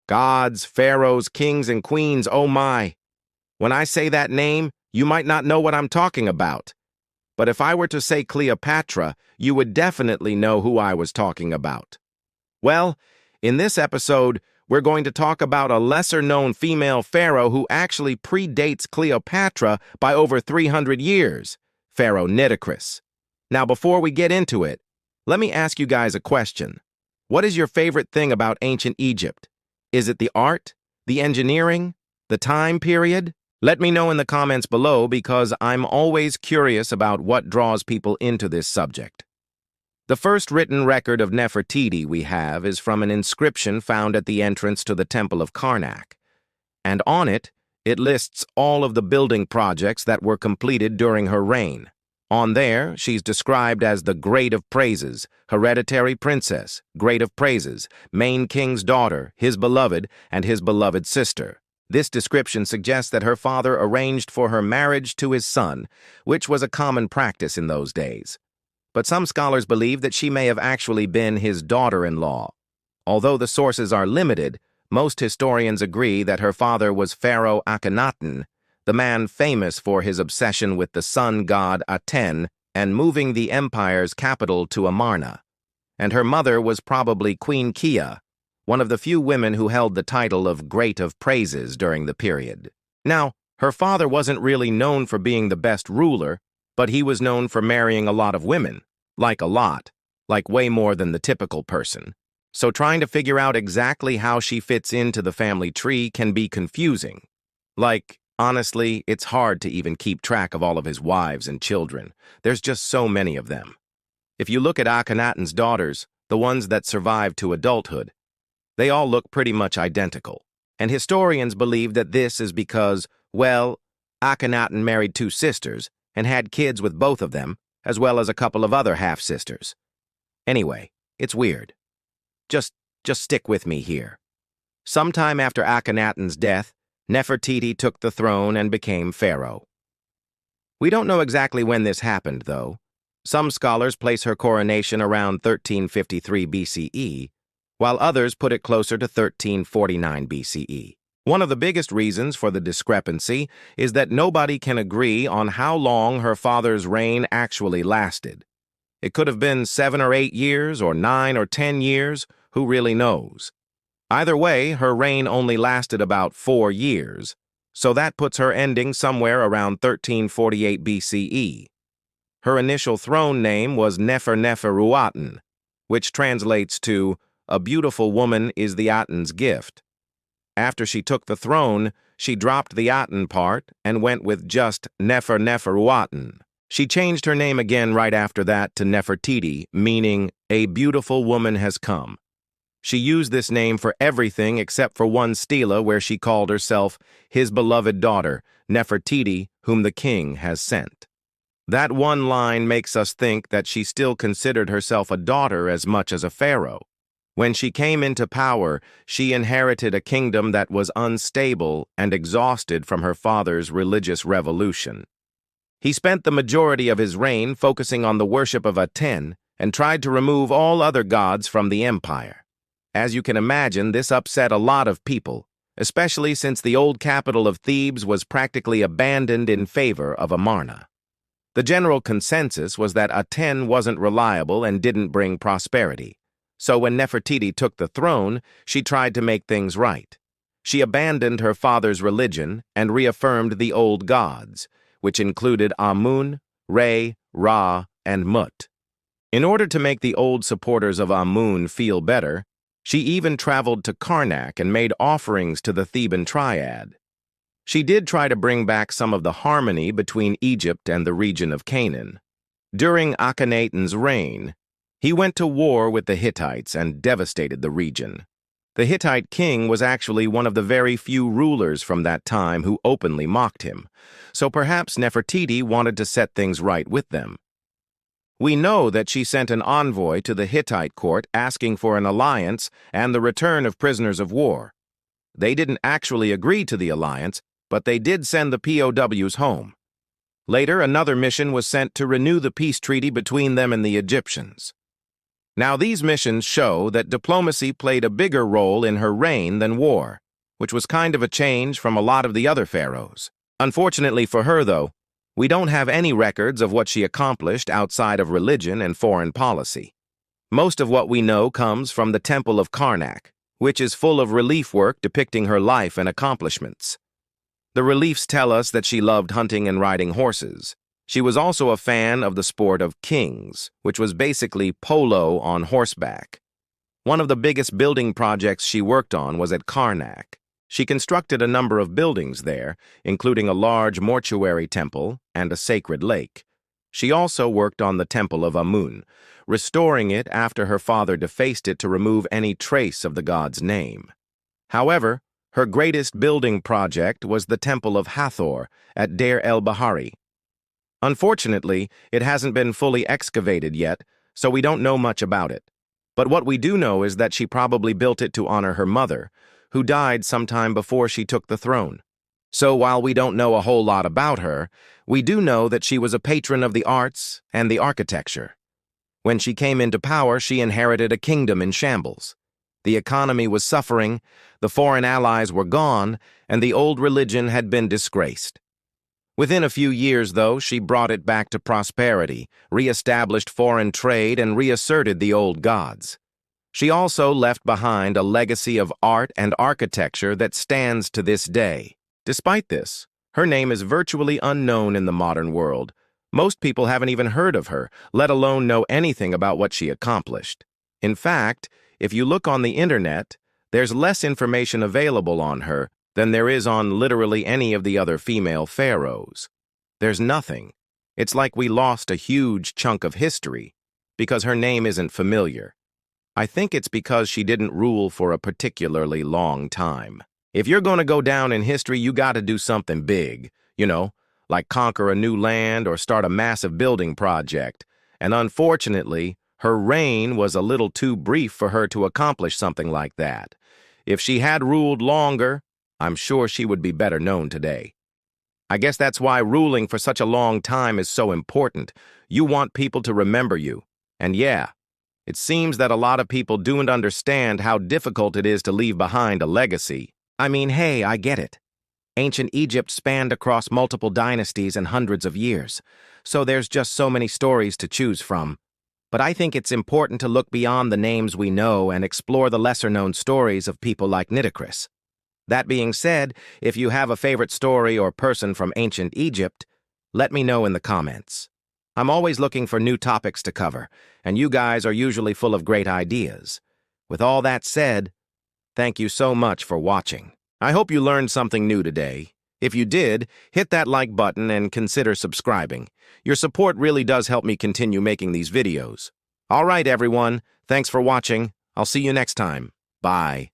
Gods, pharaohs, kings, and queens, oh my. When I say that name, you might not know what I'm talking about. But if I were to say Cleopatra, you would definitely know who I was talking about. Well, in this episode, we're going to talk about a lesser-known female pharaoh who actually predates Cleopatra by over 300 years, Pharaoh Nitocris. Now, before we get into it, let me ask you guys a question. What is your favorite thing about ancient Egypt? Is it the art, the engineering, the time period? Let me know in the comments below because I'm always curious about what draws people into this subject. The first written record of Nefertiti we have is from an inscription found at the entrance to the Temple of Karnak. And on it, it lists all of the building projects that were completed during her reign. On there, she's described as the Great of Praises, hereditary princess, Great of Praises, main king's daughter, his beloved, and his beloved sister. This description suggests that her father arranged for her marriage to his son, which was a common practice in those days. But some scholars believe that she may have actually been his daughter-in-law. Although the sources are limited, most historians agree that her father was Pharaoh Akhenaten, the man famous for his obsession with the sun god Aten and moving the empire's capital to Amarna. And her mother was probably Queen Kia, one of the few women who held the title of Great of Praises during the period. Now, her father wasn't really known for being the best ruler, but he was known for marrying a lot of women. Like way more than the typical person. So trying to figure out exactly how she fits into the family tree can be confusing. Honestly, it's hard to even keep track of all of his wives and children. There's just so many of them. If you look at Akhenaten's daughters, the ones that survived to adulthood, they all look pretty much identical. And historians believe that this is because, well, Akhenaten married two sisters and had kids with both of them, as well as a couple of other half-sisters. Anyway, it's weird. Just stick with me here. Sometime after Akhenaten's death, Nefertiti took the throne and became pharaoh. We don't know exactly when this happened, though. Some scholars place her coronation around 1353 BCE, while others put it closer to 1349 BCE. One of the biggest reasons for the discrepancy is that nobody can agree on how long her father's reign actually lasted. It could have been 7 or 8 years, or 9 or 10 years, who really knows? Either way, her reign only lasted about 4 years, so that puts her ending somewhere around 1348 BCE. Her initial throne name was Nefer-Nefer-Uaten, which translates to, "A beautiful woman is the Aten's gift." After she took the throne, she dropped the Aten part and went with just Nefer-Nefer-Uaten. She changed her name again right after that to Nefertiti, meaning, "A beautiful woman has come." She used this name for everything except for one stela where she called herself his beloved daughter, Nefertiti, whom the king has sent. That one line makes us think that she still considered herself a daughter as much as a pharaoh. When she came into power, she inherited a kingdom that was unstable and exhausted from her father's religious revolution. He spent the majority of his reign focusing on the worship of Aten and tried to remove all other gods from the empire. As you can imagine, this upset a lot of people, especially since the old capital of Thebes was practically abandoned in favor of Amarna. The general consensus was that Aten wasn't reliable and didn't bring prosperity. So when Nefertiti took the throne, she tried to make things right. She abandoned her father's religion and reaffirmed the old gods, which included Amun, Re, Ra, and Mut. In order to make the old supporters of Amun feel better, she even traveled to Karnak and made offerings to the Theban triad. She did try to bring back some of the harmony between Egypt and the region of Canaan. During Akhenaten's reign, he went to war with the Hittites and devastated the region. The Hittite king was actually one of the very few rulers from that time who openly mocked him, so perhaps Nefertiti wanted to set things right with them. We know that she sent an envoy to the Hittite court asking for an alliance and the return of prisoners of war. They didn't actually agree to the alliance, but they did send the POWs home. Later, another mission was sent to renew the peace treaty between them and the Egyptians. Now, these missions show that diplomacy played a bigger role in her reign than war, which was kind of a change from a lot of the other pharaohs. Unfortunately for her, though, we don't have any records of what she accomplished outside of religion and foreign policy. Most of what we know comes from the Temple of Karnak, which is full of relief work depicting her life and accomplishments. The reliefs tell us that she loved hunting and riding horses. She was also a fan of the sport of kings, which was basically polo on horseback. One of the biggest building projects she worked on was at Karnak. She constructed a number of buildings there, including a large mortuary temple and a sacred lake. She also worked on the Temple of Amun, restoring it after her father defaced it to remove any trace of the god's name. However, her greatest building project was the Temple of Hathor at Deir el-Bahari. Unfortunately, it hasn't been fully excavated yet, so we don't know much about it. But what we do know is that she probably built it to honor her mother, who died sometime before she took the throne. So while we don't know a whole lot about her, we do know that she was a patron of the arts and the architecture. When she came into power, she inherited a kingdom in shambles. The economy was suffering, the foreign allies were gone, and the old religion had been disgraced. Within a few years, though, she brought it back to prosperity, re-established foreign trade, and reasserted the old gods. She also left behind a legacy of art and architecture that stands to this day. Despite this, her name is virtually unknown in the modern world. Most people haven't even heard of her, let alone know anything about what she accomplished. In fact, if you look on the internet, there's less information available on her than there is on literally any of the other female pharaohs. There's nothing. It's like we lost a huge chunk of history because her name isn't familiar. I think it's because she didn't rule for a particularly long time. If you're going to go down in history, you got to do something big, like conquer a new land or start a massive building project. And unfortunately, her reign was a little too brief for her to accomplish something like that. If she had ruled longer, I'm sure she would be better known today. I guess that's why ruling for such a long time is so important. You want people to remember you. And yeah, it seems that a lot of people don't understand how difficult it is to leave behind a legacy. I mean, hey, I get it. Ancient Egypt spanned across multiple dynasties and hundreds of years, so there's just so many stories to choose from. But I think it's important to look beyond the names we know and explore the lesser-known stories of people like Nitocris. That being said, if you have a favorite story or person from ancient Egypt, let me know in the comments. I'm always looking for new topics to cover, and you guys are usually full of great ideas. With all that said, thank you so much for watching. I hope you learned something new today. If you did, hit that like button and consider subscribing. Your support really does help me continue making these videos. All right, everyone. Thanks for watching. I'll see you next time. Bye.